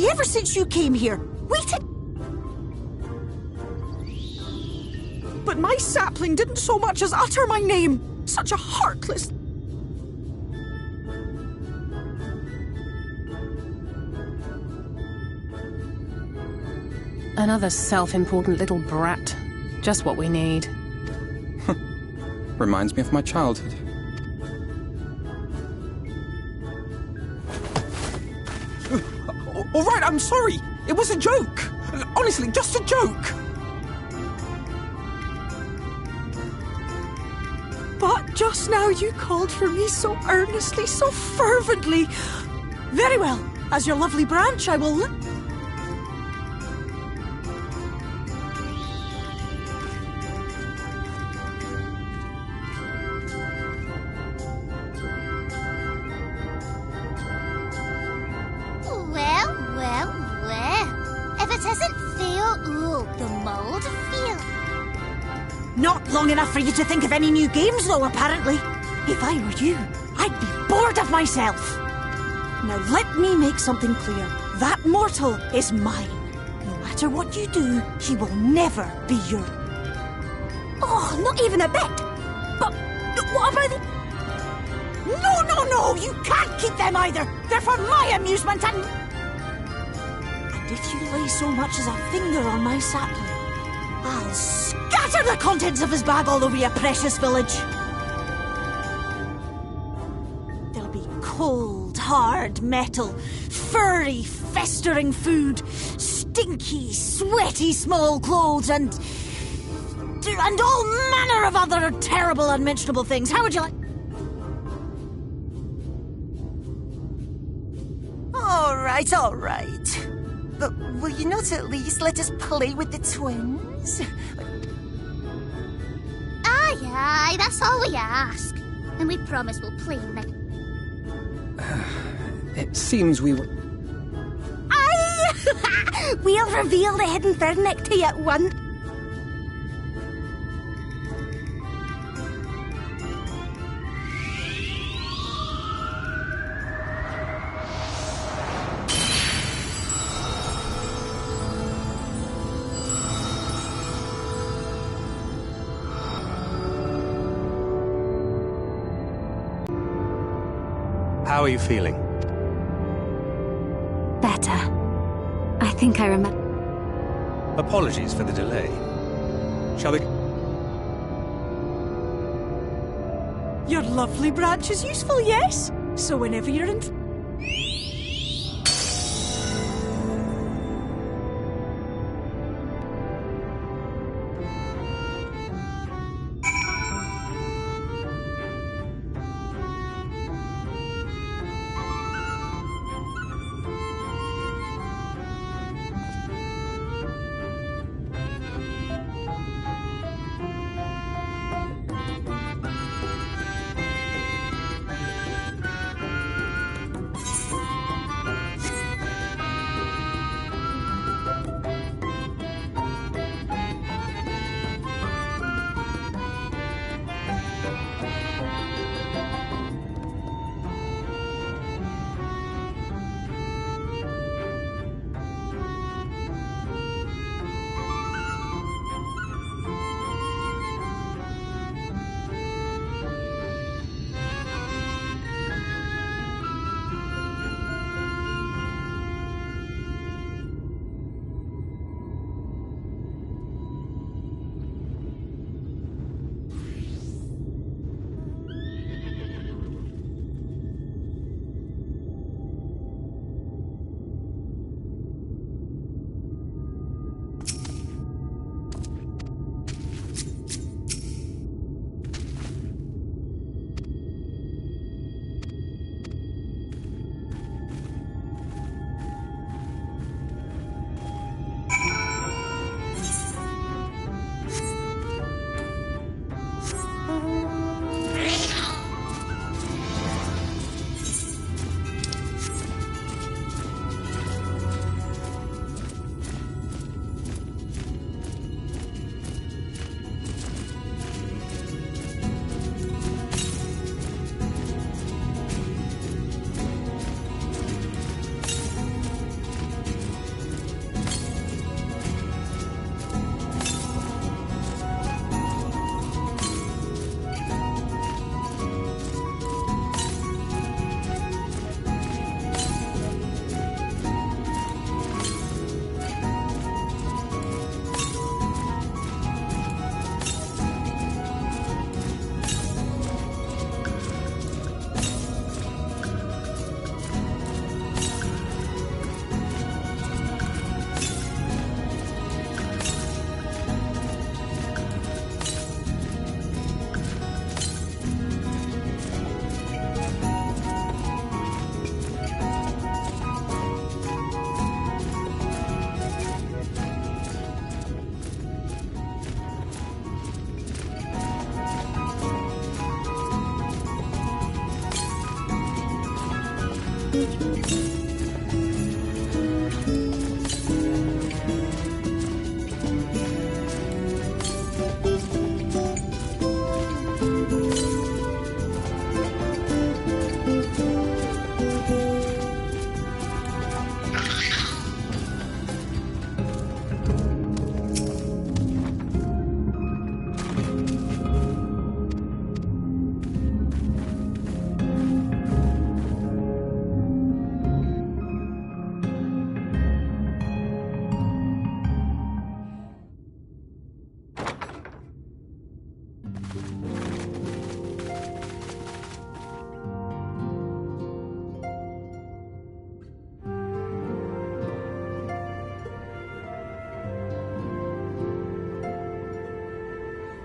Ever since you came here, waited. But my sapling didn't so much as utter my name. Such a heartless... Another self-important little brat. Just what we need. Reminds me of my childhood. All right, I'm sorry. It was a joke. Honestly, just a joke. But just now you called for me so earnestly, so fervently. Very well. As your lovely branch, I will... Not long enough for you to think of any new games, though, apparently. If I were you, I'd be bored of myself. Now let me make something clear. That mortal is mine. No matter what you do, he will never be your... Oh, not even a bit. But what about the... No, you can't keep them either. They're for my amusement and if you lay so much as a finger on my sapling, I'll scatter the contents of his bag all over your precious village. There'll be cold, hard metal, furry, festering food, stinky, sweaty small clothes, and all manner of other terrible, unmentionable things. How would you like... All right. But will you not at least let us play with the twins? Aye, that's all we ask. And we promise we'll play next. It seems we were... Aye! We'll reveal the hidden Thurnick to you at once. How are you feeling? Better. I think I remember. Apologies for the delay. Shall we... Your lovely branch is useful, yes? So whenever you're in...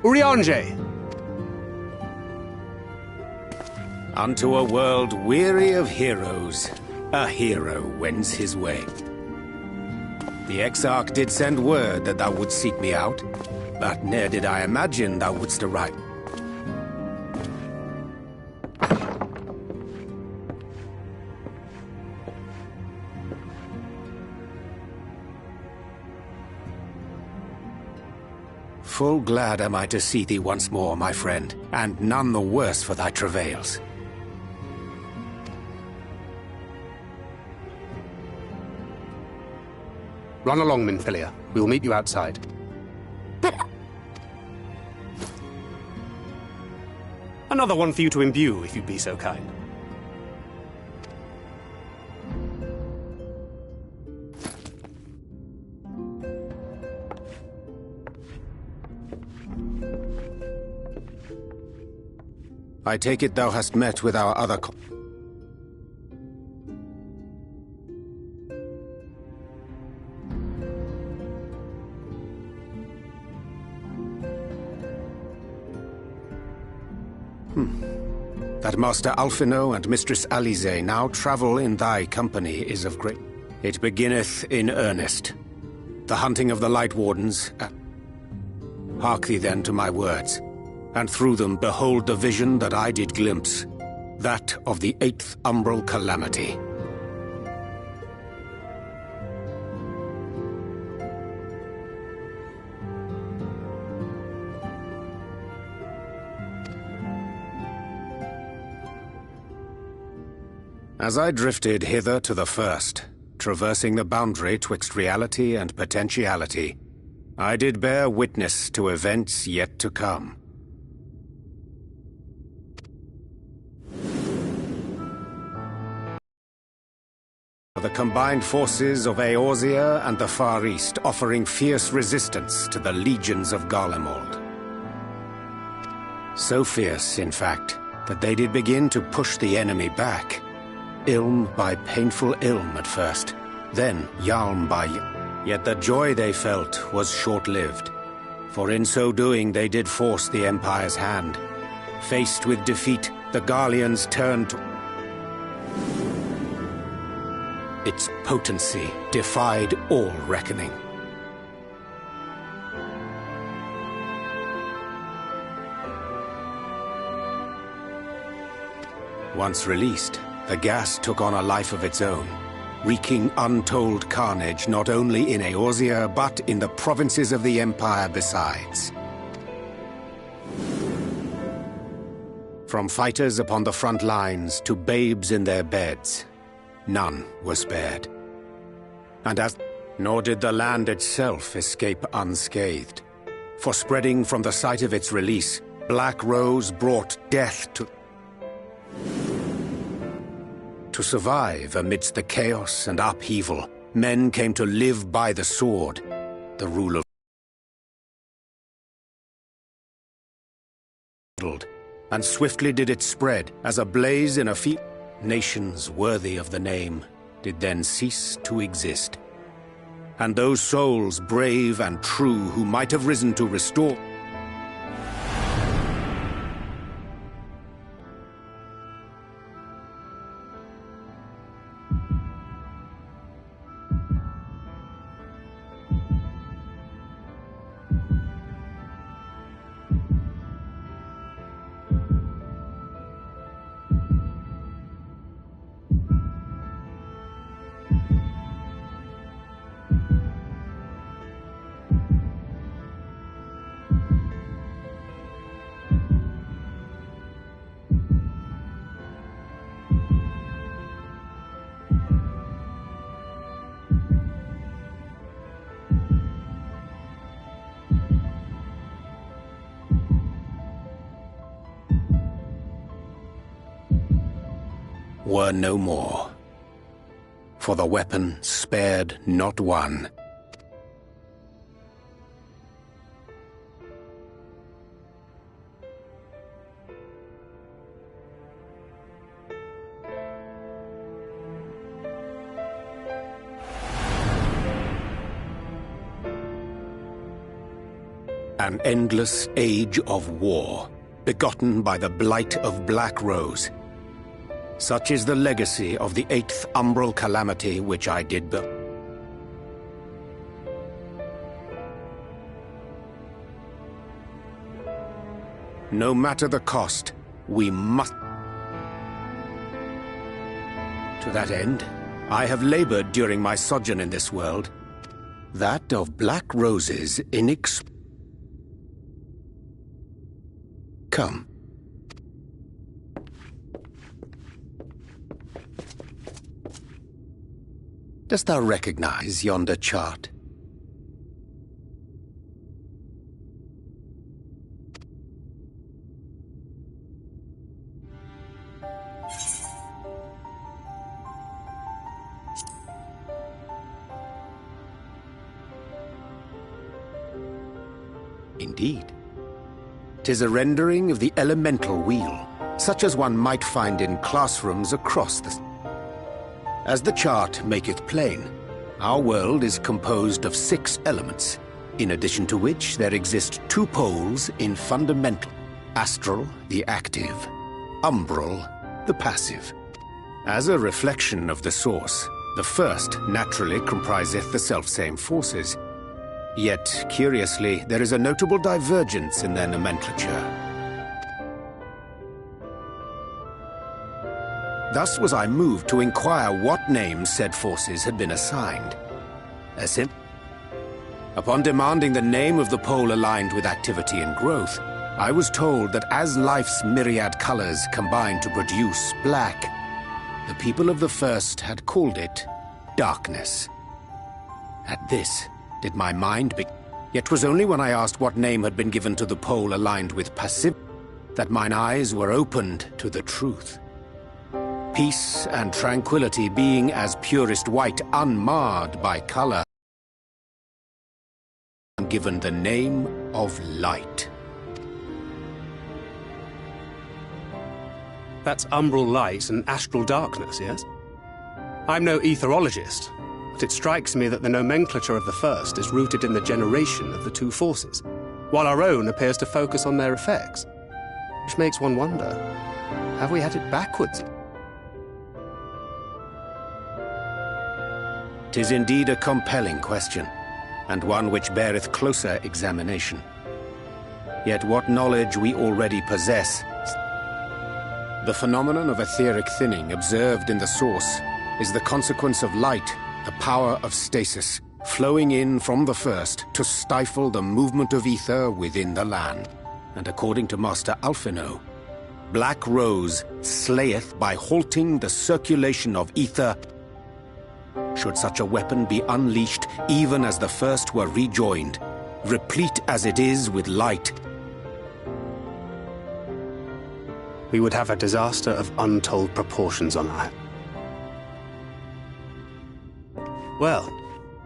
Urianger! Unto a world weary of heroes, a hero wends his way. The Exarch did send word that thou wouldst seek me out, but ne'er did I imagine thou wouldst arrive. Full glad am I to see thee once more, my friend, and none the worse for thy travails. Run along, Minfilia. We'll meet you outside. But... Another one for you to imbue, if you'd be so kind. I take it thou hast met with our other That Master Alphino and Mistress Alize now travel in thy company is of great... It beginneth in earnest. The hunting of the Light Wardens... Hark thee then to my words, and through them behold the vision that I did glimpse, that of the 8th Umbral Calamity. As I drifted hither to the first, traversing the boundary twixt reality and potentiality, I did bear witness to events yet to come. The combined forces of Eorzea and the Far East offering fierce resistance to the legions of Garlemald. So fierce, in fact, that they did begin to push the enemy back. Ilm by painful ilm at first, then Yalm by... Yet the joy they felt was short-lived, for in so doing they did force the Empire's hand. Faced with defeat, the Garleans turned to... Its potency defied all reckoning. Once released, the gas took on a life of its own, wreaking untold carnage not only in Eorzea, but in the provinces of the Empire besides. From fighters upon the front lines to babes in their beds, none were spared. And nor did the land itself escape unscathed. For spreading from the site of its release, Black Rose brought death to... To survive amidst the chaos and upheaval, men came to live by the sword, the rule of... And swiftly did it spread, as a blaze in a field. Nations worthy of the name did then cease to exist. And those souls brave and true who might have risen to restore... were no more. For the weapon spared not one. An endless age of war, begotten by the blight of Black Rose. Such is the legacy of the 8th umbral calamity which I did build. No matter the cost, we must... To that end, I have labored during my sojourn in this world, that of Black Rose's Come. Dost thou recognize yonder chart? Indeed. 'Tis a rendering of the elemental wheel, such as one might find in classrooms across the... As the chart maketh plain, our world is composed of 6 elements, in addition to which there exist 2 poles in fundamental: astral, the active; umbral, the passive. As a reflection of the source, the first naturally compriseth the selfsame forces. Yet, curiously, there is a notable divergence in their nomenclature. Thus was I moved to inquire what names said forces had been assigned. Upon demanding the name of the pole aligned with activity and growth, I was told that as life's myriad colors combine to produce black, the people of the first had called it darkness. At this, did my mind be... Yet 'twas only when I asked what name had been given to the pole aligned with passive that mine eyes were opened to the truth. Peace and tranquility being as purest white, unmarred by color, given the name of light. That's umbral light and astral darkness, yes? I'm no etherologist, but it strikes me that the nomenclature of the first is rooted in the generation of the 2 forces, while our own appears to focus on their effects. Which makes one wonder, have we had it backwards? 'Tis indeed a compelling question, and one which beareth closer examination. Yet what knowledge we already possess. The phenomenon of etheric thinning observed in the source is the consequence of light, the power of stasis, flowing in from the first to stifle the movement of ether within the land. And according to Master Alphino, Black Rose slayeth by halting the circulation of ether. Should such a weapon be unleashed even as the first were rejoined, replete as it is with light, we would have a disaster of untold proportions on our hands. Well,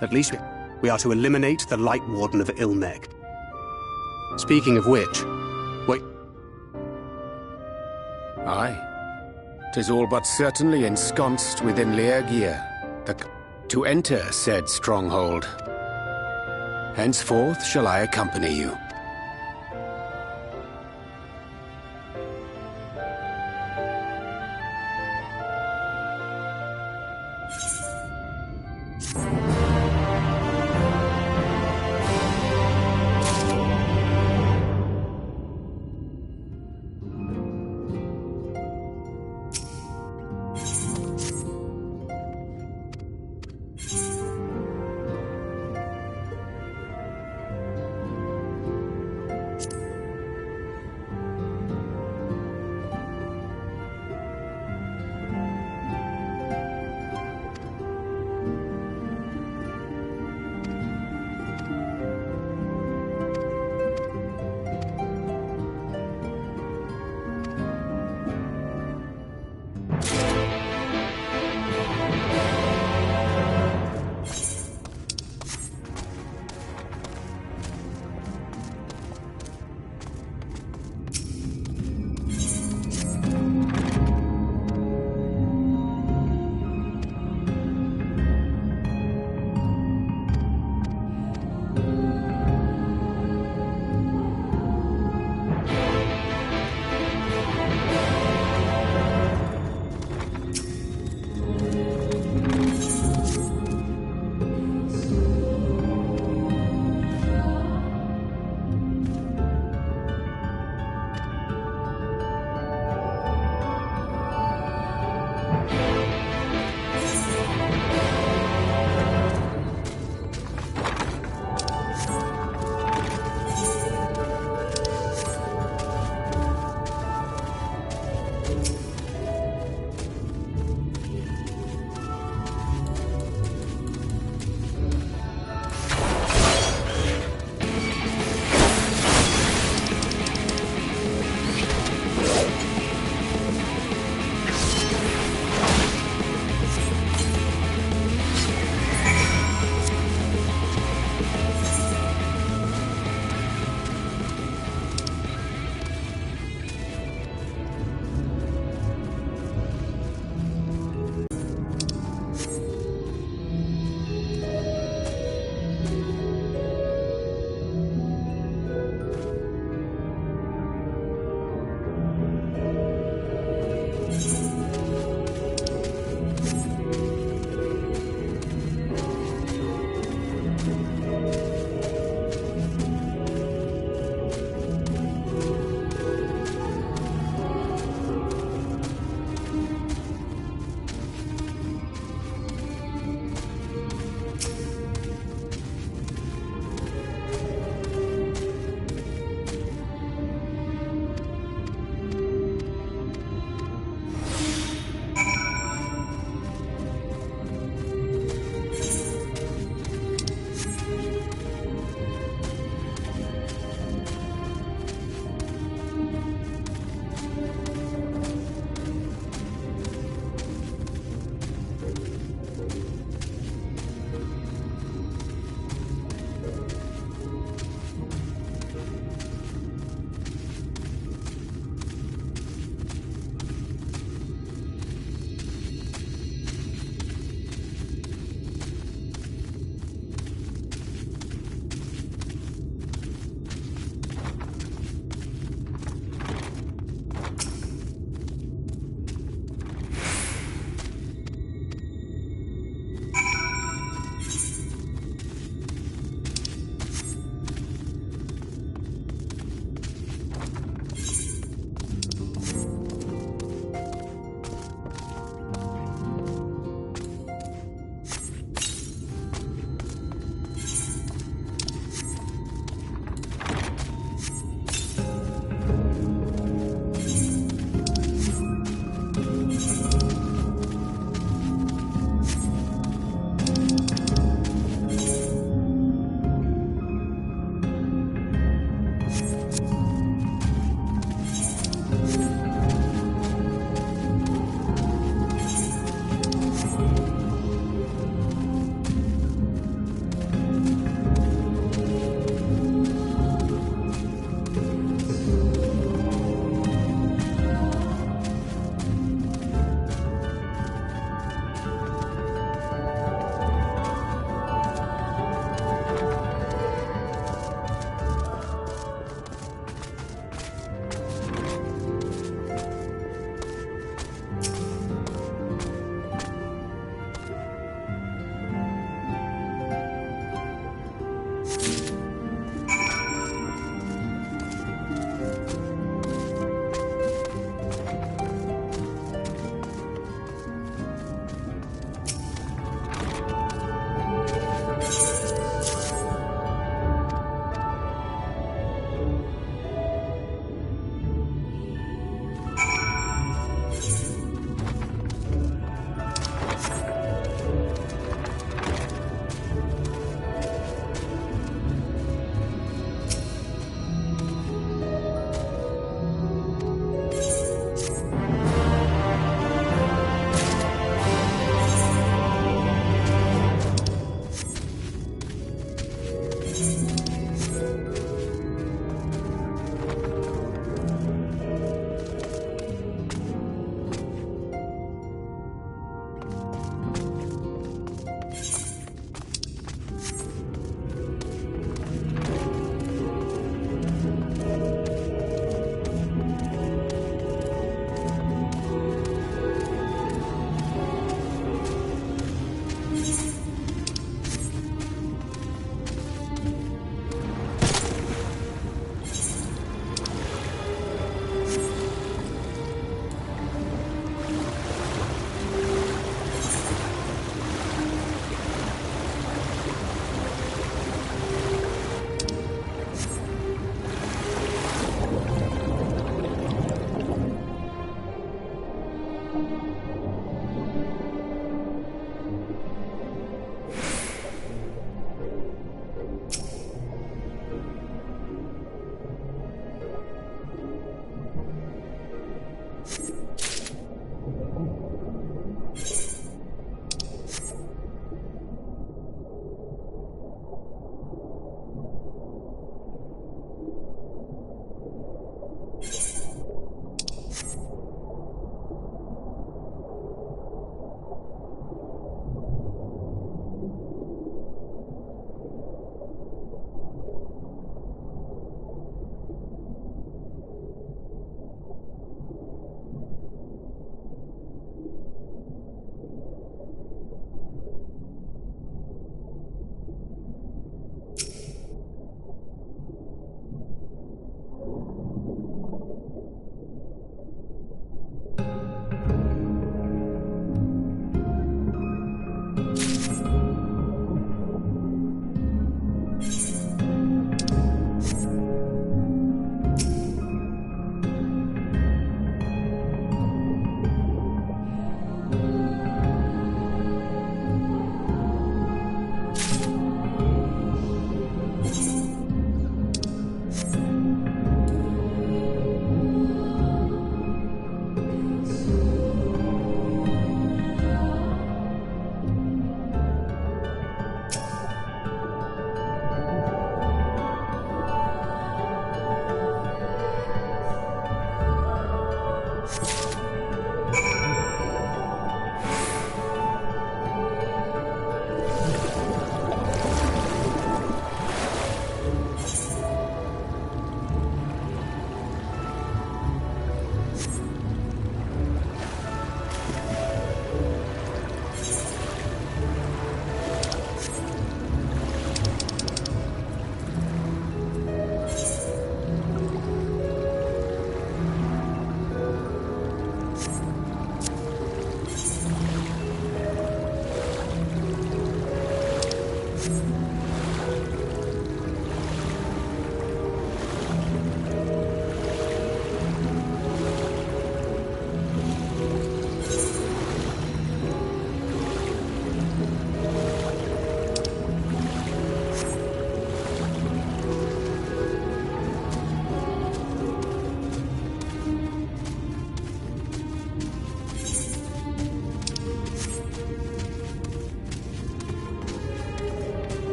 at least we are to eliminate the Light Warden of Ilmeg. Speaking of which, wait. Aye. 'Tis all but certainly ensconced within Leergear, to enter said stronghold. Henceforth shall I accompany you.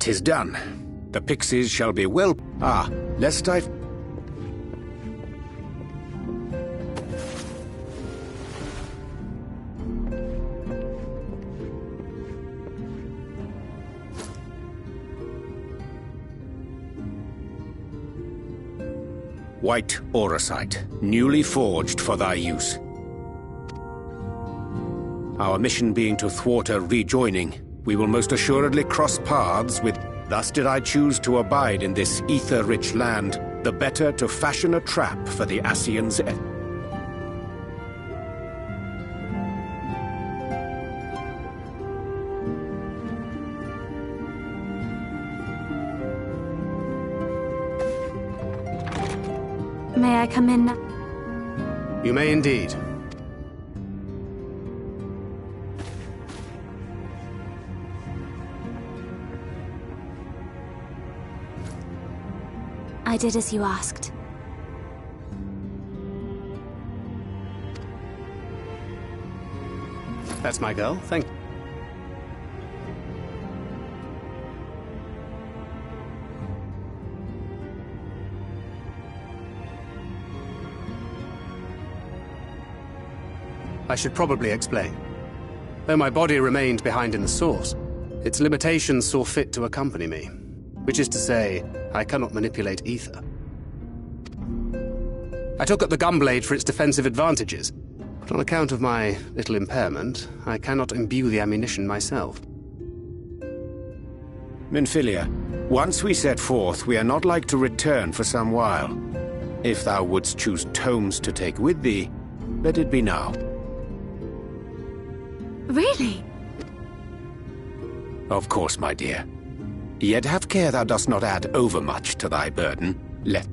'Tis done. The pixies shall be well... Ah, lest I... White auracite, newly forged for thy use. Our mission being to thwart a rejoining, we will most assuredly cross paths with... Thus did I choose to abide in this ether-rich land, the better to fashion a trap for the Ascians. May I come in? You may indeed. I did as you asked. That's my girl, thank you. I should probably explain. Though my body remained behind in the source, its limitations saw fit to accompany me. Which is to say, I cannot manipulate ether. I took up the gunblade for its defensive advantages, but on account of my little impairment, I cannot imbue the ammunition myself. Minfilia, once we set forth, we are not like to return for some while. If thou wouldst choose tomes to take with thee, let it be now. Really? Of course, my dear. Yet have care thou dost not add overmuch to thy burden. Let...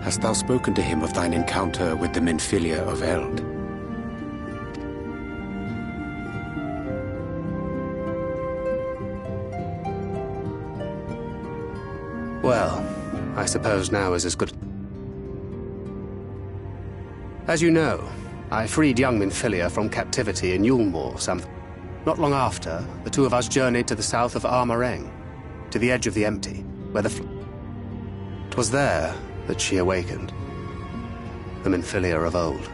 Hast thou spoken to him of thine encounter with the Minfilia of Eld? Well, I suppose now is as good... As you know, I freed young Minfilia from captivity in Yulmore Not long after, the two of us journeyed to the south of Armareng, to the edge of the Empty, where the... It was there that she awakened. The Minfilia of old.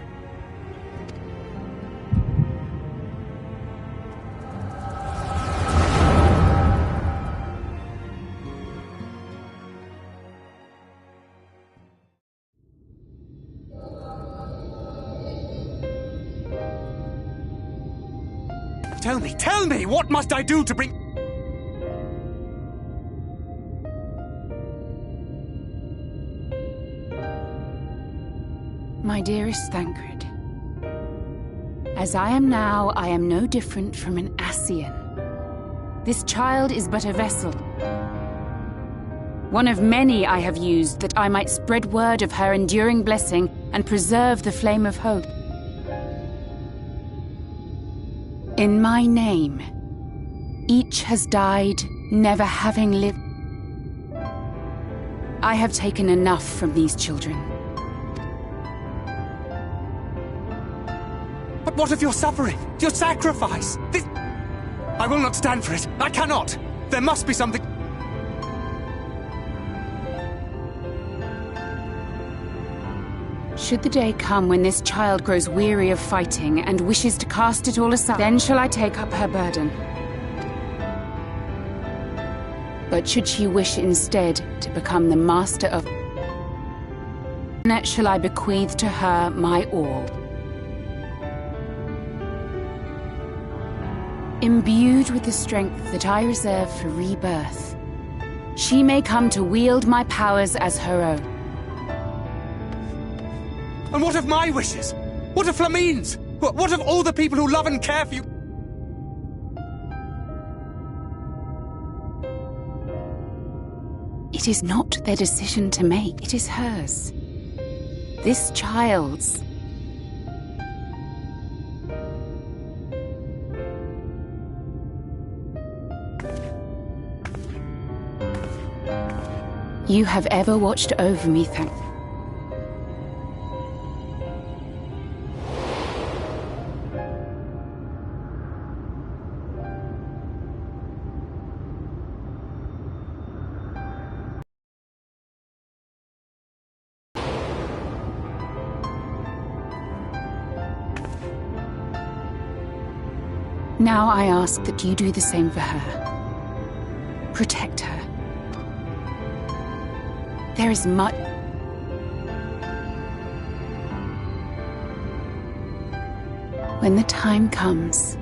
Tell me, what must I do to bring... My dearest Thancred, as I am now, I am no different from an Ascian. This child is but a vessel. One of many I have used that I might spread word of her enduring blessing and preserve the flame of hope. In my name, each has died, never having lived. I have taken enough from these children. But what of your suffering? Your sacrifice? This... I will not stand for it. I cannot. There must be something... Should the day come when this child grows weary of fighting and wishes to cast it all aside, then shall I take up her burden. But should she wish instead to become the master of... then shall I bequeath to her my all. Imbued with the strength that I reserve for rebirth, she may come to wield my powers as her own. And what of my wishes? What of Flamine's? What of all the people who love and care for you? It is not their decision to make, it is hers. This child's. You have ever watched over me, thank you. Now I ask that you do the same for her. Protect her. There is much... When the time comes...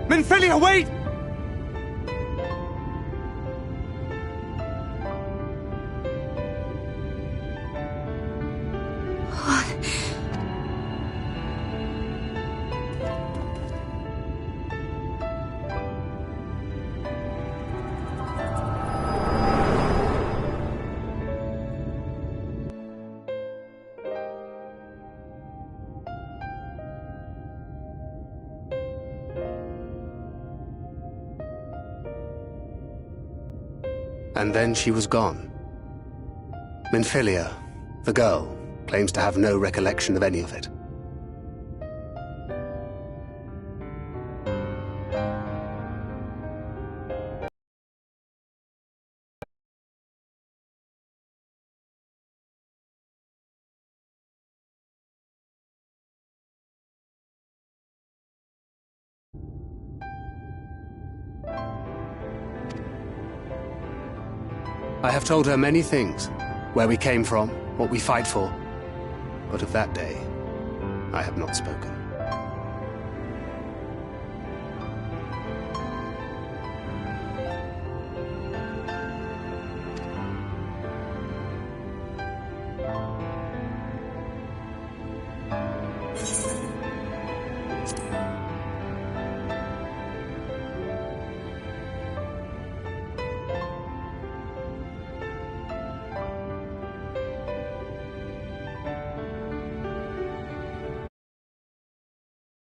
Minfilia, wait! And then she was gone. Minfilia, the girl, claims to have no recollection of any of it. I have told her many things, where we came from, what we fight for. But of that day, I have not spoken.